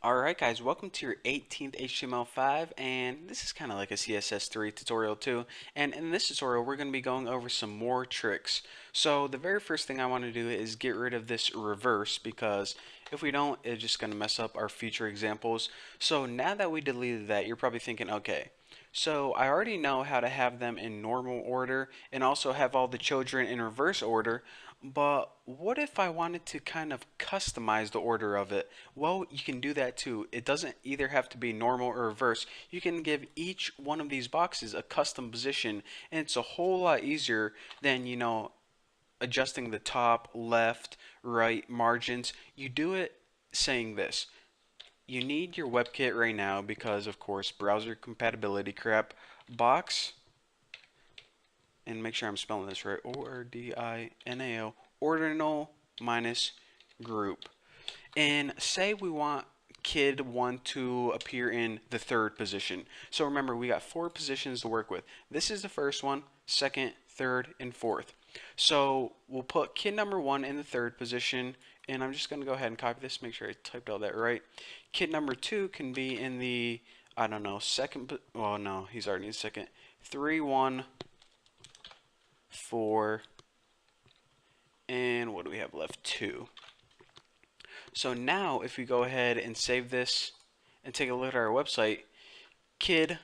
Alright guys, welcome to your 18th HTML5, and this is kind of like a CSS3 tutorial too. And in this tutorial we're going to be going over some more tricks. So the very first thing I want to do is get rid of this reverse, because if we don't, it's just going to mess up our future examples. So now that we deleted that, you're probably thinking, okay, so I already know how to have them in normal order and also have all the children in reverse order, but what if I wanted to kind of customize the order of it? Well, you can do that too. It doesn't either have to be normal or reverse. You can give each one of these boxes a custom position, and it's a whole lot easier than, adjusting the top, left, right margins. You do it saying this. You need your WebKit right now because, of course, browser compatibility crap. Box, and make sure I'm spelling this right, ordinal, ordinal minus group. And say we want kid 1 to appear in the third position. So remember, we got 4 positions to work with. This is the first one, second, third, and fourth. So we'll put kid number 1 in the third position, and I'm just going to go ahead and copy this, make sure I typed all that right. Kid number 2 can be in the, I don't know, second, well, no, he's already in second. 3, 1, 4, and what do we have left? 2. So now if we go ahead and save this and take a look at our website, kid,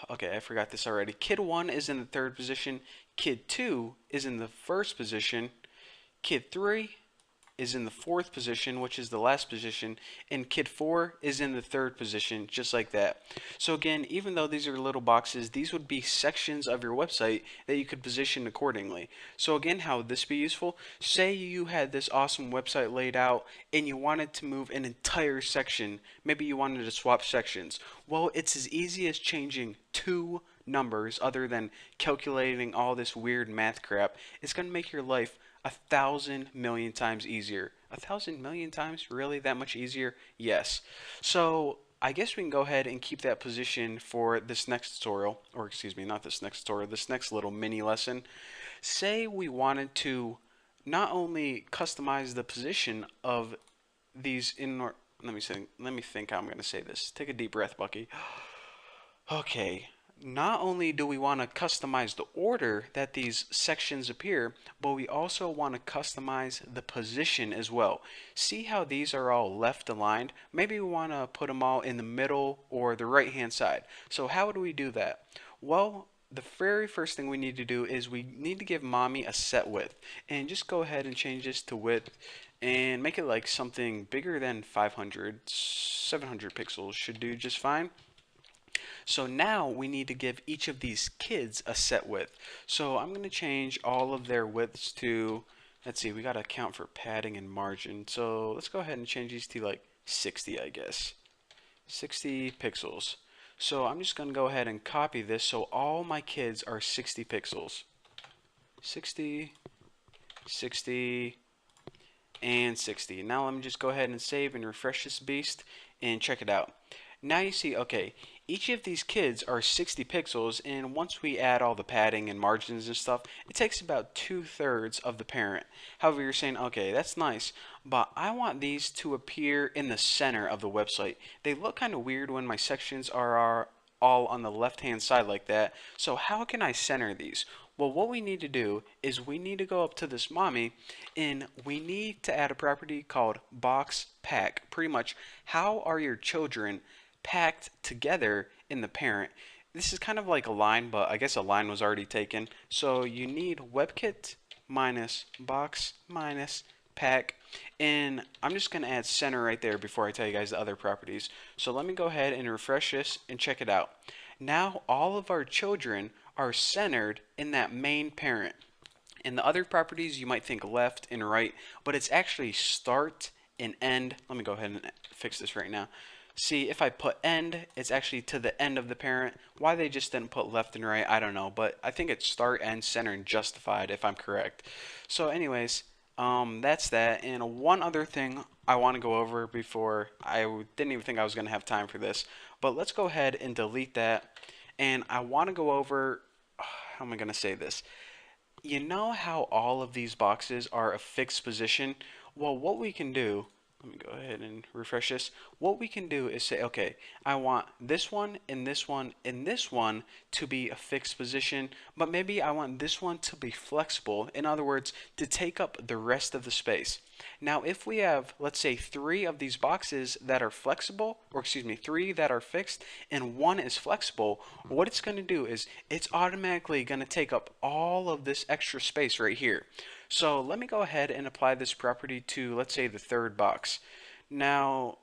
okay, I forgot this already. Kid 1 is in the third position, kid 2 is in the first position, kid 3 is in the fourth position, which is the last position, and kid 4 is in the third position, just like that. So again, even though these are little boxes, these would be sections of your website that you could position accordingly. So again, how would this be useful? Say you had this awesome website laid out and you wanted to move an entire section. Maybe you wanted to swap sections. Well, it's as easy as changing 2 numbers other than calculating all this weird math crap. It's going to make your life 1,000,000,000 times easier. 1,000,000,000 times? Really? That much easier? Yes. So I guess we can go ahead and keep that position for this next tutorial, or excuse me, not this next tutorial, this next little mini lesson. Say we wanted to not only customize the position of these let me think how I'm going to say this. Take a deep breath, Bucky. Okay, not only do we want to customize the order that these sections appear, but we also want to customize the position as well. See how these are all left aligned? Maybe we want to put them all in the middle or the right hand side. So how do we do that? Well, the very first thing we need to do is we need to give mommy a set width, and just go ahead and change this to width and make it like something bigger than 500. 700 pixels should do just fine. So now we need to give each of these kids a set width. So I'm going to change all of their widths to, let's see, we got to account for padding and margin. So let's go ahead and change these to like 60, I guess. 60 pixels. So I'm just going to go ahead and copy this so all my kids are 60 pixels. 60, 60, and 60. Now let me just go ahead and save and refresh this beast and check it out. Now you see, okay, each of these kids are 60 pixels, and once we add all the padding and margins and stuff, it takes about 2/3 of the parent. However, you're saying, okay, that's nice, but I want these to appear in the center of the website. They look kind of weird when my sections are all on the left-hand side like that. So how can I center these? Well, what we need to do is we need to go up to this mommy, and we need to add a property called box pack. Pretty much, how are your children packed together in the parent? This is kind of like a line, but I guess a line was already taken. So you need WebKit minus box minus pack, and I'm just going to add center right there before I tell you guys the other properties. So let me go ahead and refresh this and check it out. Now all of our children are centered in that main parent. In the other properties, you might think left and right, but it's actually start and end. Let me go ahead and fix this right now. See, if I put end, it's actually to the end of the parent. Why they just didn't put left and right, I don't know, but I think it's start, end, center, and justified if I'm correct. So anyways, that's that. And one other thing I want to go over before I didn't even think I was going to have time for this, but let's go ahead and delete that. And I want to go over, how am I going to say this? You know how all of these boxes are a fixed position? Well, what we can do let me go ahead and refresh this. What we can do is say, okay, I want this one and this one and this one to be a fixed position, but maybe I want this one to be flexible. In other words, to take up the rest of the space. Now, if we have, let's say, 3 of these boxes that are flexible, or excuse me, 3 that are fixed and 1 is flexible, what it's going to do is it's automatically going to take up all of this extra space right here. So let me go ahead and apply this property to, let's say, the 3rd box. Now,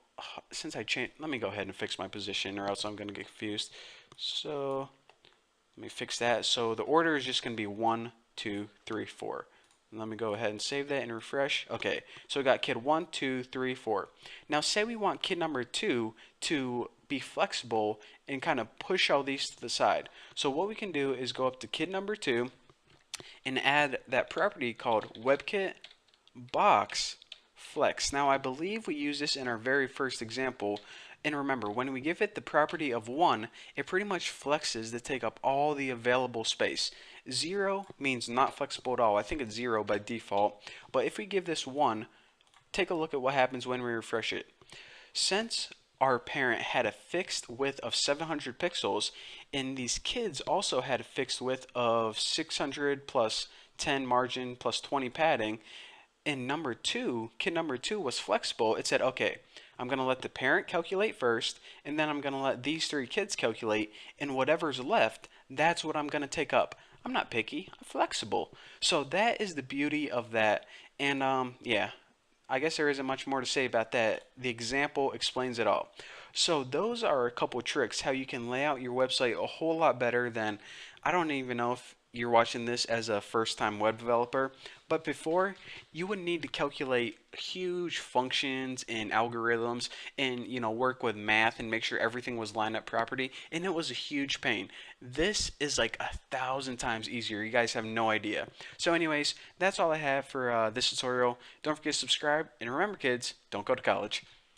since I changed, let me go ahead and fix my position or else I'm going to get confused. So let me fix that. So the order is just going to be 1, 2, 3, 4. Let me go ahead and save that and refresh. Okay, so we got kid 1, 2, 3, 4. Now say we want kid number 2 to be flexible and kind of push all these to the side. So what we can do is go up to kid number 2 and add that property called WebKit box flex. Now I believe we used this in our very first example, and remember, when we give it the property of 1, it pretty much flexes to take up all the available space. 0 means not flexible at all. I think it's 0 by default, but if we give this 1, take a look at what happens when we refresh it. Since our parent had a fixed width of 700 pixels, and these kids also had a fixed width of 600 plus 10 margin plus 20 padding, in number 2, kid number 2 was flexible. It said, okay, I'm going to let the parent calculate first, and then I'm going to let these 3 kids calculate, and whatever's left, that's what I'm going to take up. I'm not picky, I'm flexible. So that is the beauty of that, and yeah, I guess there isn't much more to say about that. The example explains it all. So those are a couple tricks how you can lay out your website a whole lot better than, I don't even know if you're watching this as a first-time web developer, but before you would need to calculate huge functions and algorithms and work with math and make sure everything was lined up properly, and it was a huge pain. This is like 1,000 times easier. You guys have no idea. So anyways, that's all I have for this tutorial. Don't forget to subscribe, and remember kids, don't go to college.